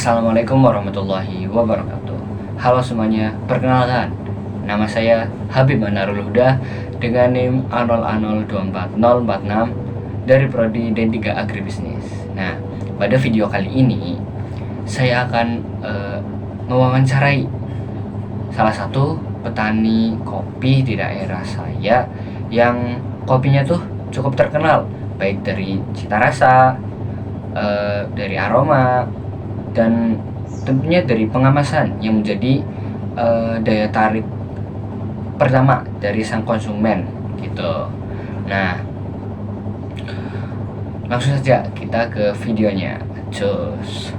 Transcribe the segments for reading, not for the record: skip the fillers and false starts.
Assalamualaikum warahmatullahi wabarakatuh. Halo semuanya, perkenalkan, nama saya Habib Manarul Huda dengan NIM A0A024046 dari Prodi D3 Agribisnis. Nah, pada video kali ini saya akan mewawancarai salah satu petani kopi di daerah saya yang kopinya tuh cukup terkenal, baik dari cita rasa, dari aroma, dan tentunya dari pengemasan yang menjadi daya tarik pertama dari sang konsumen gitu. Nah, langsung saja kita ke videonya. Cus.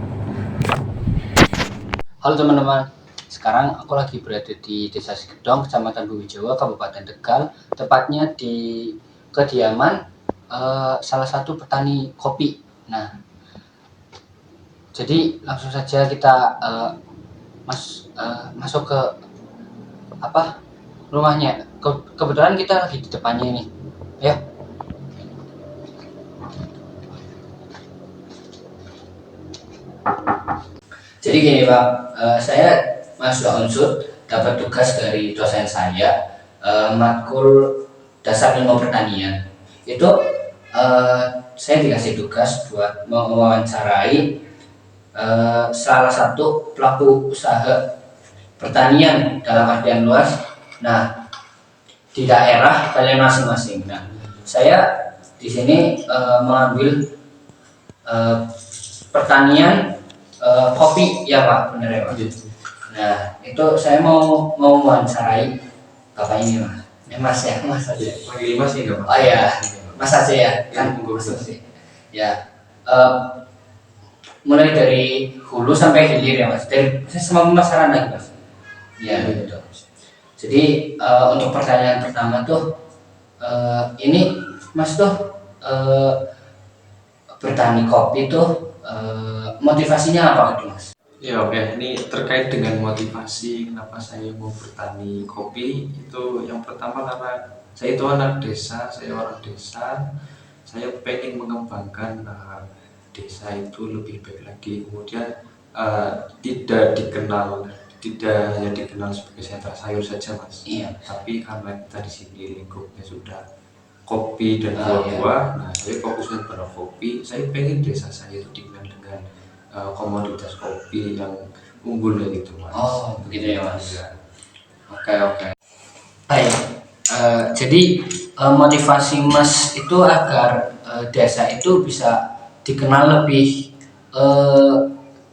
Halo teman-teman, sekarang aku lagi berada di Desa Sigedong, Kecamatan Bumijawa, Kabupaten Tegal, tepatnya di kediaman salah satu petani kopi. Nah, jadi langsung saja kita masuk ke rumahnya. Kebetulan kita lagi di depannya ini, ya. Jadi gini Pak, saya mahasiswa Unsur dapat tugas dari dosen saya, matkul dasar ilmu pertanian. Itu saya dikasih tugas buat mewawancarai salah satu pelaku usaha pertanian dalam artian luas. Nah, di daerah kalian masing-masing. Nah, saya di sini mengambil pertanian kopi ya Pak, benar ya Pak? Nah, itu saya mau mewawancarai Bapak ini Mas ya, Mas aja. Panggil Mas ya nggak Pak? Oh ya, Mas aja ya, kan Monggo, Mas. Ya. Mulai dari hulu sampai hilir ya Mas, dari semua pemasaran lagi Mas. Ya gitu. Jadi untuk pertanyaan pertama tuh, ini Mas tuh bertani kopi tuh motivasinya apa gitu Mas? Ya oke, ini terkait dengan motivasi kenapa saya mau bertani kopi. Itu yang pertama karena saya itu anak desa, saya orang desa. Saya pengen mengembangkan desa itu lebih baik lagi. Kemudian tidak hanya dikenal sebagai sentra sayur saja Mas. Iya. Tapi karena kita di sini lingkupnya sudah kopi dan Iya. buah-buah, nah saya fokusnya pada kopi. Saya pengen desa saya itu dikenal dengan komoditas kopi yang unggul gitu Mas. Oh begitu ya Mas. Ya. Oke. Baik. Jadi motivasi Mas itu agar desa itu bisa dikenal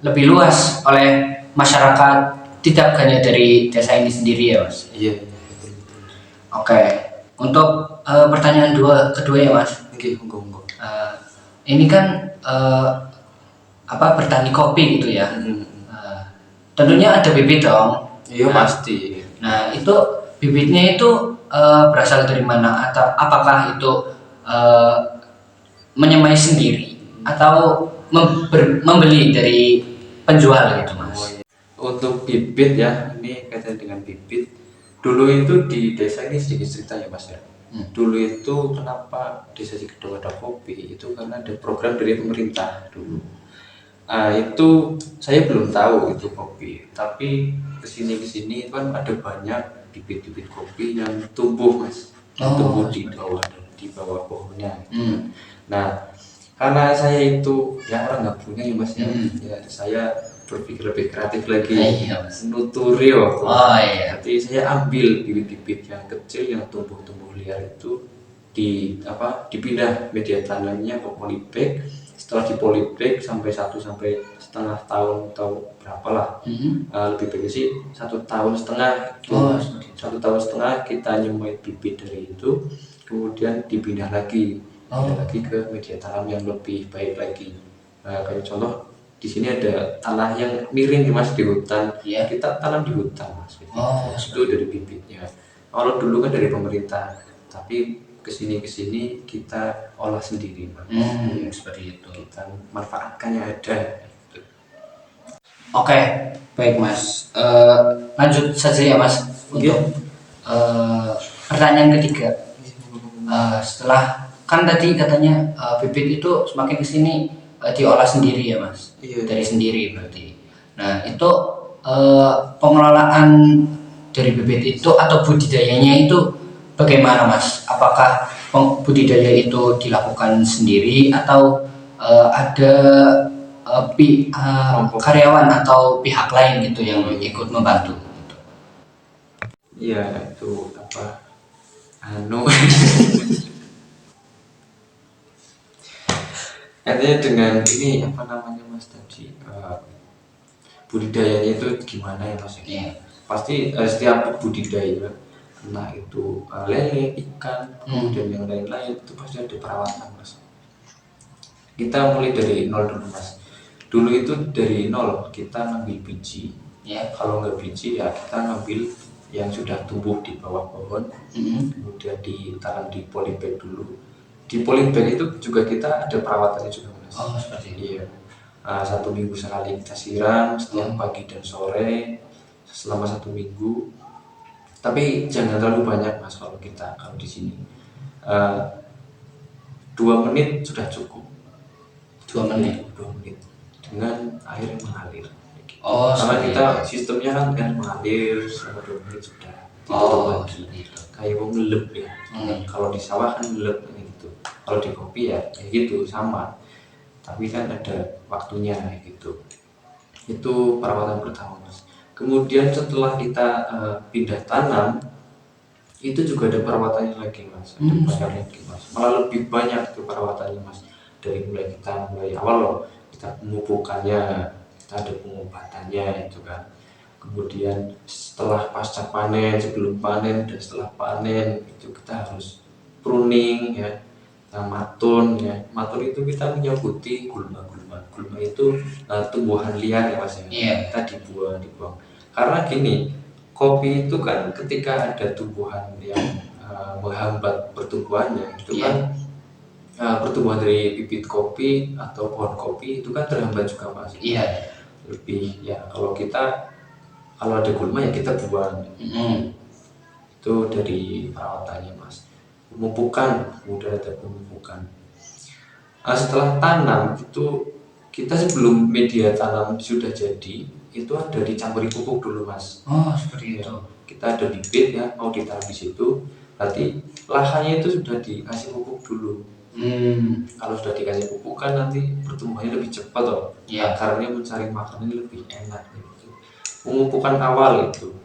lebih luas oleh masyarakat, tidak hanya dari desa ini sendiri ya Mas. Iya. Oke. Untuk pertanyaan kedua ya Mas. Oke, monggo. Ini kan bertani kopi gitu ya. Tentunya ada bibit dong. Iya Nah, pasti. Nah, itu bibitnya itu berasal dari mana, atau apakah itu menyemai sendiri atau membeli dari penjual gitu Mas? Untuk bibit ya, ini kaitan dengan bibit. Dulu itu di desa ini sedikit cerita ya Mas ya. Dulu itu kenapa desa Sigedong ada kopi itu karena ada program dari pemerintah dulu. Itu saya belum tahu itu kopi, tapi kesini kan ada banyak bibit-bibit kopi yang tumbuh Mas, yang tumbuh di bawah pohonnya. Nah, karena saya itu ya orang nggak punya ya Mas ya, ya saya berpikir lebih kreatif lagi, nuturi waktu. Jadi saya ambil bibit-bibit yang kecil yang tumbuh liar itu dipindah media tanamnya ke polybag. Setelah di polybag sampai 1,5 tahun atau berapa lah, lebih baik sih 1,5 tahun. 1,5 tahun kita nyemai bibit dari itu, kemudian dipindah lagi ke media tanam yang lebih baik lagi. Kayak contoh di sini ada tanah yang miring nih Mas, di hutan. Kita tanam di hutan Mas. Itu dari bibitnya. Kalau dulu kan dari pemerintah, tapi kesini kita olah sendiri Mas. Seperti itu. Kita manfaatkan yang ada. Oke, baik Mas. Lanjut saja ya Mas untuk pertanyaan ketiga. Setelah kan tadi katanya bibit itu semakin kesini diolah sendiri ya Mas. Iya. Dari sendiri berarti. Nah itu pengelolaan dari bibit itu atau budidayanya itu bagaimana Mas? Apakah budidaya itu dilakukan sendiri atau ada Kelompok. karyawan atau pihak lain gitu yang ikut membantu? Gitu. Iya itu apa? Anu, artinya dengan ini apa namanya Mas tadi budidayanya itu gimana ya Mas? Iya. Pasti setiap budidaya, entah itu lele, ikan, kemudian yang lain-lain itu pasti ada perawatan Mas. Kita mulai dari nol dulu Mas. Dulu itu dari nol kita ngambil biji. Ya. Kalau nggak biji ya kita ngambil yang sudah tumbuh di bawah pohon, kemudian ditanam di polybag dulu. Di polybag itu juga kita ada perawatannya juga Mas. Oh seperti itu. Iya. 1 minggu sekali kita siram setiap pagi dan sore selama 1 minggu. Tapi jangan terlalu banyak Mas kalau di sini. 2 menit sudah cukup. 2 menit. 2 menit dengan air yang mengalir. Oh, Karena seperti kita itu. sistemnya kan air mengalir selama 2 menit sudah ditutup Oh, lagi. seperti itu. Kayak mau ngelep ya. Kalau di sawah kan ngelep gitu. Kalau di kopi ya kayak gitu sama. Tapi kan ada waktunya gitu. Itu perawatan pertama Mas. Kemudian setelah kita pindah tanam itu juga ada perawatannya lagi Mas. Ada banyak lagi Mas. Malah lebih banyak itu perawatannya Mas. Dari mulai awal loh kita pemupukannya, kita ada pengobatannya itu kan. Kemudian setelah pasca panen, sebelum panen dan setelah panen itu kita harus pruning ya. Matun ya, matun itu kita menyebuti gulma itu tumbuhan liar ya Mas ya. Iya. Kita dibuang karena gini, kopi itu kan ketika ada tumbuhan yang menghambat pertumbuhannya itu kan pertumbuhan dari bibit kopi atau pohon kopi itu kan terhambat juga Mas. Iya. Lebih ya kalau ada gulma ya kita buang. Itu dari perawatannya Mas. Pemupukan, kemudian ada pemupukan. Setelah tanam itu kita sebelum media tanam sudah jadi itu ada dicampuri pupuk dulu Mas. Oh seperti itu. Kita ada bibit ya mau ditanam di situ, berarti lahannya itu sudah dikasih pupuk dulu. Kalau sudah dikasih pupuk kan nanti pertumbuhannya lebih cepat loh. Iya. Akarnya mencari makanannya lebih enak gitu. Pemupukan awal itu.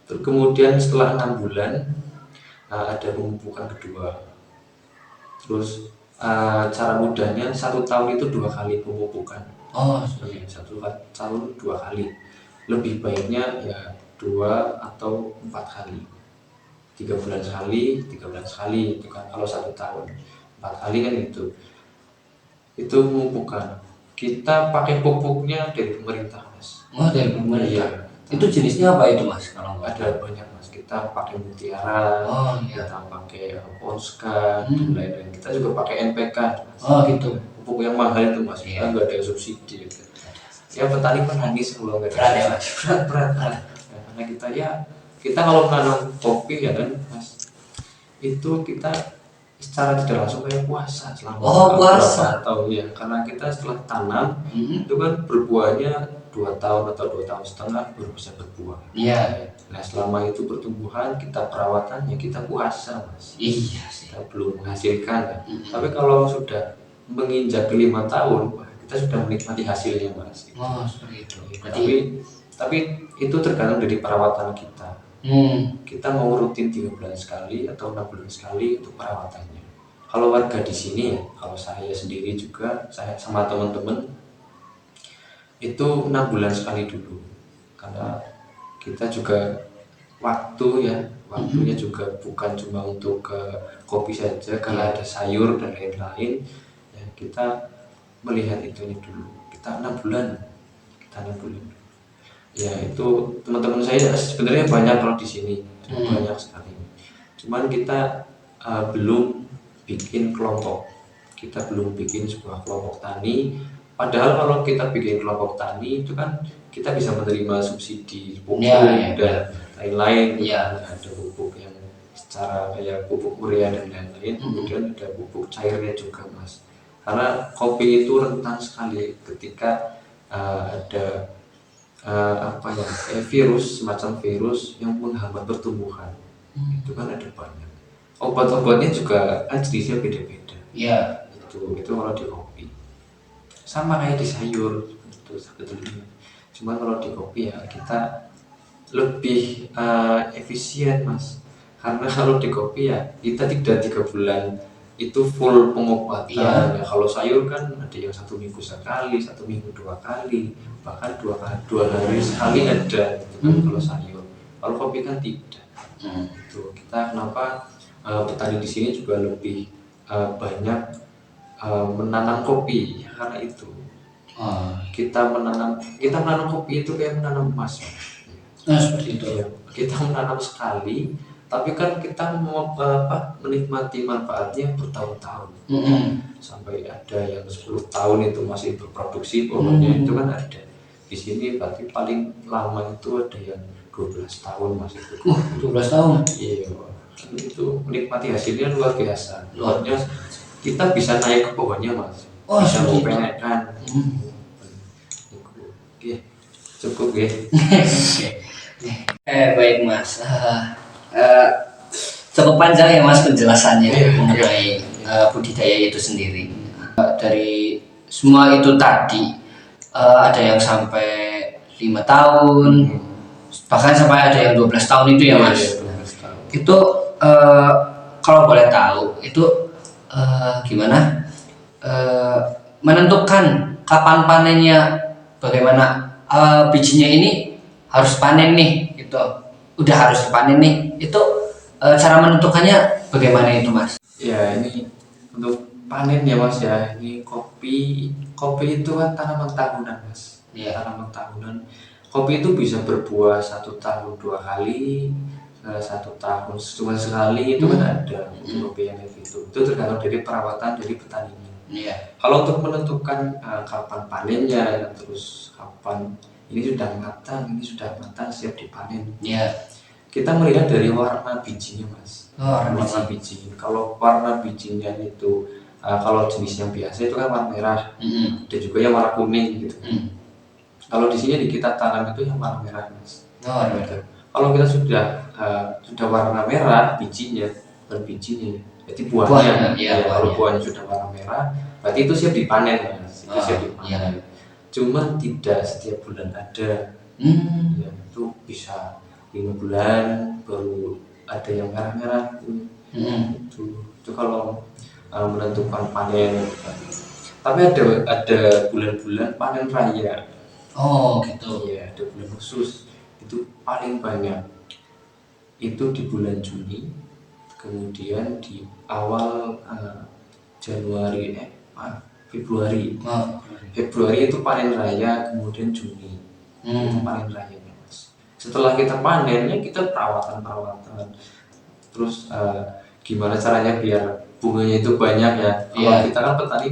Terus kemudian setelah 6 bulan ada pemupukan kedua. Terus cara mudahnya 1 tahun itu 2 kali pemupukan. Oh, 1 tahun 2 kali. Lebih baiknya ya 2 atau 4 kali. 3 bulan sekali, 3 bulan sekali itu kan kalau 1 tahun. 4 kali kan itu. Itu pemupukan. Kita pakai pupuknya dari pemerintah Mas. Oh dari pemerintah. Iya. Itu jenisnya apa itu Mas? Kalau Ada banyak Mas. Kita pakai Mutiara, iya. kita pakai Ponska dan lain-lain. Kita juga pakai NPK. Mas. Oh gitu. Pupuk yang mahal itu Mas. Iya. Kita nggak ada subsidi. Gitu. Ya petani menangis kalau nggak ada. Berat ya Mas. Berat. Ya, karena kita kalau menanam kopi ya kan Mas, itu kita secara tidak langsung kayak puasa selama puasa. berapa tahun ya, karena kita setelah tanam itu kan berbuahnya 2 tahun atau 2,5 tahun baru bisa berbuah. Iya. Nah selama itu pertumbuhan kita perawatannya kita puasa Mas. Iya sih. Kita belum menghasilkan ya. Tapi kalau sudah menginjak 5 tahun kita sudah menikmati hasilnya Mas. Oh seperti itu. Tapi itu tergantung dari perawatan kita. Kita mau rutin 3 bulan sekali atau 6 bulan sekali untuk perawatannya. Kalau warga di sini ya, kalau saya sendiri juga, saya sama teman-teman itu 6 bulan sekali dulu. Karena kita juga waktunya juga bukan cuma untuk ke kopi saja, karena ada sayur dan lain-lain. Ya, kita melihat itunya dulu. Kita 6 bulan. Ya itu teman-teman saya sebenarnya banyak kalau di sini banyak sekali. Cuman kita belum bikin kelompok. Kita belum bikin sebuah kelompok tani. Padahal kalau kita bikin kelompok tani itu kan kita bisa menerima subsidi pupuk dan lain-lain. Ada pupuk yang secara kayak pupuk urea dan lain-lain. Kemudian ada pupuk cairnya juga Mas. Karena kopi itu rentan sekali ketika ada apa ya, kayak virus, semacam virus yang menghambat pertumbuhan. Itu kan ada banyak. Obat-obatnya juga kan jenisnya beda-beda. Iya. Itu kalau di kopi. Sama kayak di sayur itu sebetulnya. Cuma kalau di kopi ya kita lebih efisien mas, karena kalau di kopi ya kita tidak 3 bulan itu full pengobatan Iya. ya. Kalau sayur kan ada yang 1 minggu sekali, 1 minggu 2 kali, bahkan 2 hari sekali ada gitu kan kalau sayur. Kalau kopi kan tidak. Itu kita kenapa petani di sini juga lebih banyak menanam kopi ya, karena itu Oh, kita menanam kopi itu kayak menanam emas. nah seperti itu. Iya, kita menanam sekali, tapi kan kita mau menikmati manfaatnya bertahun-tahun. Sampai ada yang 10 tahun itu masih berproduksi pohonnya, itu kan ada. Di sini berarti paling lama itu ada yang 12 tahun masih berproduksi. 12 tahun. Iya, kan itu menikmati hasilnya luar biasa. Luar Luarnya kita bisa naik ke pohonnya mas, Oh, bisa seperti itu. mempenekan. Oke, cukup ya. Baik mas. Cukup panjang ya mas penjelasannya Iya, mengenai budidaya itu sendiri. Dari semua itu tadi ada yang sampai 5 tahun, bahkan sampai ada yang 12 tahun itu ya mas. Iya, 12 tahun. Itu kalau boleh tahu itu gimana menentukan kapan panennya, bagaimana bijinya ini harus panen nih gitu, udah harus dipanen nih itu, cara menentukannya bagaimana itu mas? Ya ini untuk panen ya mas ya. Ini kopi itu kan tanaman tahunan mas. Iya. Tanaman tahunan. Kopi itu bisa berbuah 1 tahun 2 kali, 1 tahun cuma sekali, itu kan ada kopi yang kayak gitu. Itu tergantung dari perawatan dari petaninya. Iya. Kalau untuk menentukan kapan panennya, terus kapan ini sudah matang siap dipanen. Iya. Kita melihat dari warna bijinya mas. Warna biji. Kalau warna bijinya itu kalau jenis yang biasa itu kan warna merah. Ada juga yang warna kuning gitu. Kalau di sini kita tanam itu yang warna merah mas. Gitu. Kalau kita sudah warna merah bijinya, jadi buahnya. Iya, Kalau buahnya. buahnya sudah warna merah, berarti itu siap dipanen mas. Itu siap dipanen. Iya. Cuma tidak setiap bulan ada. Ya, itu bisa 5 bulan baru ada yang merah-merah itu kalau menentukan panen. Tapi ada bulan-bulan panen raya. Oh gitu. Iya, ada bulan khusus itu paling banyak itu di bulan Juni, kemudian di awal Januari Februari. Februari itu panen raya, kemudian Juni itu panen raya mas. Setelah kita panennya kita perawatan, terus gimana caranya biar bunganya itu banyak ya. Kalau kita kan petani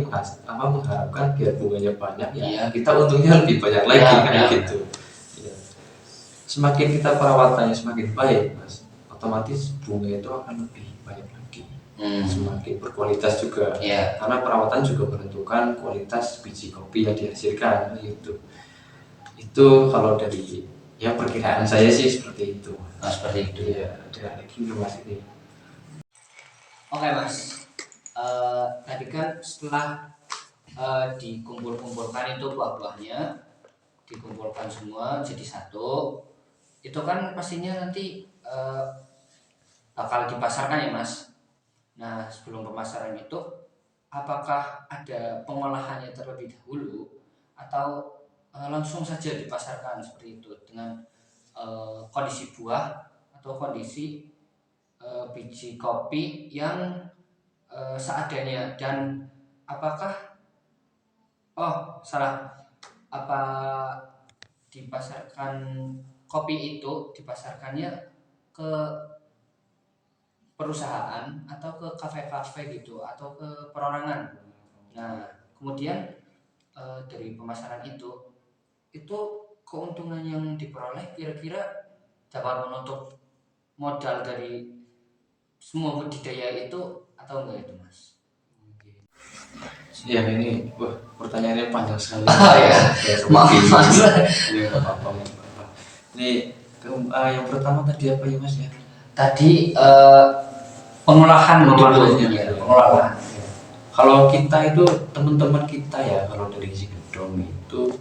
mengharapkan biar bunganya banyak ya. Iya. Kita untungnya lebih banyak lagi Ya, kayak ya. gitu. Ya. Semakin kita perawatannya semakin baik mas, otomatis bunga itu akan lebih banyak lagi. Semakin berkualitas juga. Iya. Karena perawatan juga menentukan kualitas biji kopi yang dihasilkan gitu. Itu kalau dari perkiraan saya sih seperti itu. Seperti itu. Iya, ada lagi nggak mas ini? Oke mas, tadi kan setelah dikumpulkan itu buah-buahnya, dikumpulkan semua jadi satu, itu kan pastinya nanti bakal dipasarkan ya mas. Nah sebelum pemasaran itu, apakah ada pengolahannya terlebih dahulu atau langsung saja dipasarkan seperti itu dengan kondisi buah atau kondisi biji kopi yang seadanya, dan apakah apa dipasarkan kopi itu dipasarkannya ke perusahaan atau ke kafe-kafe gitu atau ke perorangan. Nah kemudian dari pemasaran itu keuntungan yang diperoleh kira-kira dapat menutup modal dari semua budidaya itu atau enggak itu mas? Ya ini, wah pertanyaannya panjang sekali. Ya, maaf Mas. Ya nggak apa-apa, nggak apa-apa. Ini yang pertama tadi apa ya Mas ya? Tadi pengolahan Pengolahannya. ya, pengolahan. Ya. Kalau kita itu teman-teman kita ya, kalau dari si gedong itu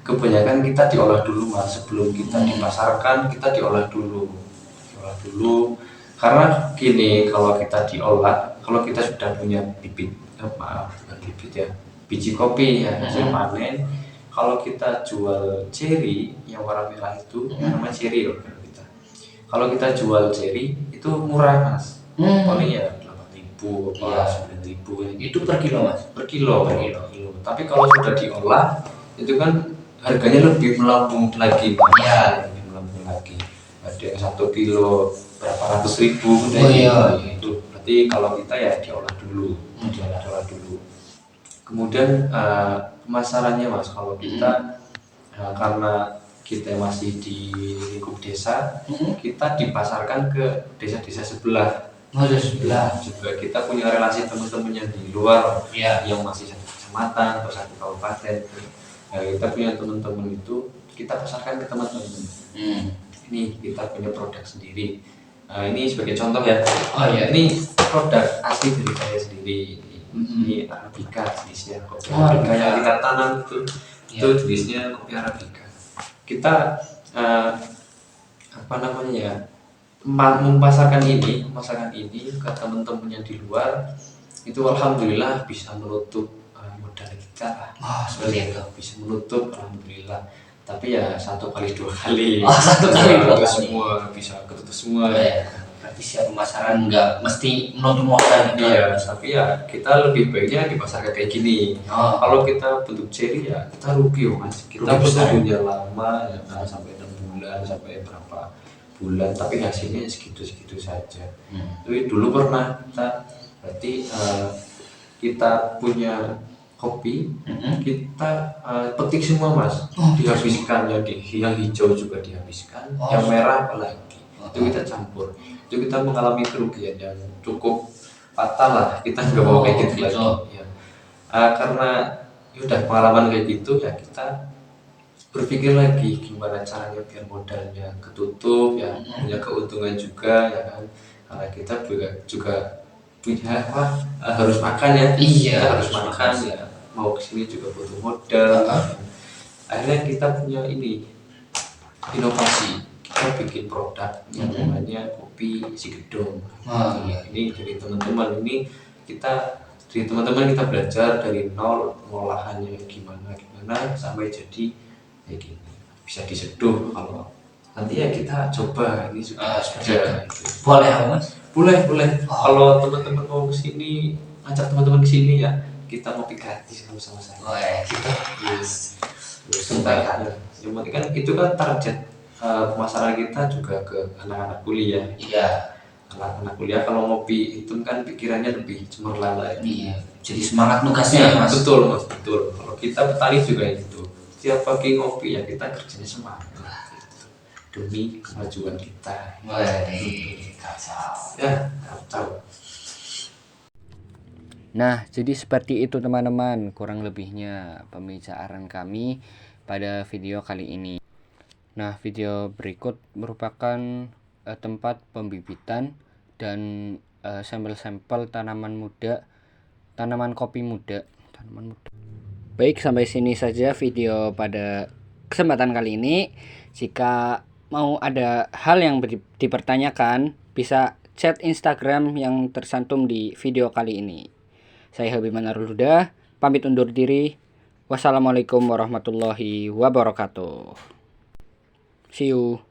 kebanyakan kita diolah dulu Mas, sebelum kita dipasarkan kita diolah dulu karena gini, kalau kita diolah, kalau kita sudah punya bibit, maaf bukan bibit ya, biji kopi ya hasil panen, kalau kita jual cherry yang warna merah itu namanya cherry loh kalau kita jual cherry itu murah Mas, paling ya 8.000 Iya. apa 9.000 ya. Itu per kilo Mas. Per kilo. Tapi kalau sudah diolah itu kan harganya lebih melambung lagi Mas. Iya. Lebih melambung lagi. Ada yang 1 kilo berapa ratus ribu udah Oh iya. itu. Berarti kalau kita ya diolah dulu. Diolah dulu. Kemudian pemasarannya Mas, kalau kita karena kita masih di lingkup desa, kita dipasarkan ke desa-desa sebelah. Ada sebelah. Juga kita punya relasi teman-teman yang di luar, Iya. yang masih satu kecamatan atau satu kabupaten. Nah, kita punya teman-teman itu kita pasarkan ke teman-teman. Ini kita punya produk sendiri. Nah, ini sebagai contoh ya. Oh iya. Ini produk asli dari saya sendiri. Ini Arabica jenisnya, kopi Oh, Arabica Arabica. yang kita tanam itu Iya. jenisnya kopi Arabica. Kita apa namanya ya, memasarkan ini ke teman-teman yang di luar itu alhamdulillah bisa menutup modal kita lah. Seperti itu. Bisa menutup alhamdulillah, tapi ya 1 kali 2 kali. Satu kali 2 kali. Semua bisa ketutup semua. Ya. Berarti siap pemasaran nggak mesti menutup modal gitu. Iya, tapi ya kita lebih baiknya dipasarkan kayak gini. Kalau kita bentuk cherry ya kita rugi Mas. Kita Rugi besar. punya lama ya kan, sampai 6 bulan sampai berapa bulan, tapi hasilnya segitu-segitu saja. Tapi dulu pernah kita berarti kita punya kopi, kita petik semua Mas, dihabiskan yang hijau juga dihabiskan, yang merah apalagi itu kita campur, itu kita mengalami kerugian yang cukup fatal lah, kita nggak mau kayak gitu lagi ya. Karena udah pengalaman kayak gitu ya, kita berpikir lagi gimana caranya biar modalnya ketutup ya, punya keuntungan juga ya kan, karena kita juga punya harus makan ya. Iya, Kita harus makan ya, mau kesini juga butuh modal. Akhirnya kita punya ini inovasi, kita bikin produk yang namanya kopi si gedong. Ini dari teman-teman kita belajar dari nol, pengolahannya gimana sampai jadi kayak gini, bisa diseduh. Kalau nanti ya kita coba, ini sudah ada. Boleh Mas? Boleh. Kalau teman-teman mau kesini, ajak teman-teman kesini ya, kita ngopi gratis sama saya. Kita Sebentar. Yang penting kan itu kan target pemasaran kita juga ke anak-anak kuliah. Iya. Anak-anak kuliah kalau ngopi itu kan pikirannya lebih cemerlang lagi. Iya. Jadi semangat nugasnya ya Mas. Betul Mas, betul. Kalau kita petani juga itu. Setiap pagi ngopi ya kita kerjanya semangat. Demi kemajuan kita. Kacau. Ya, kacau. Nah, jadi seperti itu teman-teman, kurang lebihnya pembicaraan kami pada video kali ini. Nah, video berikut merupakan tempat pembibitan dan sampel-sampel tanaman kopi muda. Baik, sampai sini saja video pada kesempatan kali ini. Jika mau ada hal yang dipertanyakan, bisa chat Instagram yang tersantum di video kali ini. Saya Habib Manarul Huda, pamit undur diri. Wassalamualaikum warahmatullahi wabarakatuh. See you.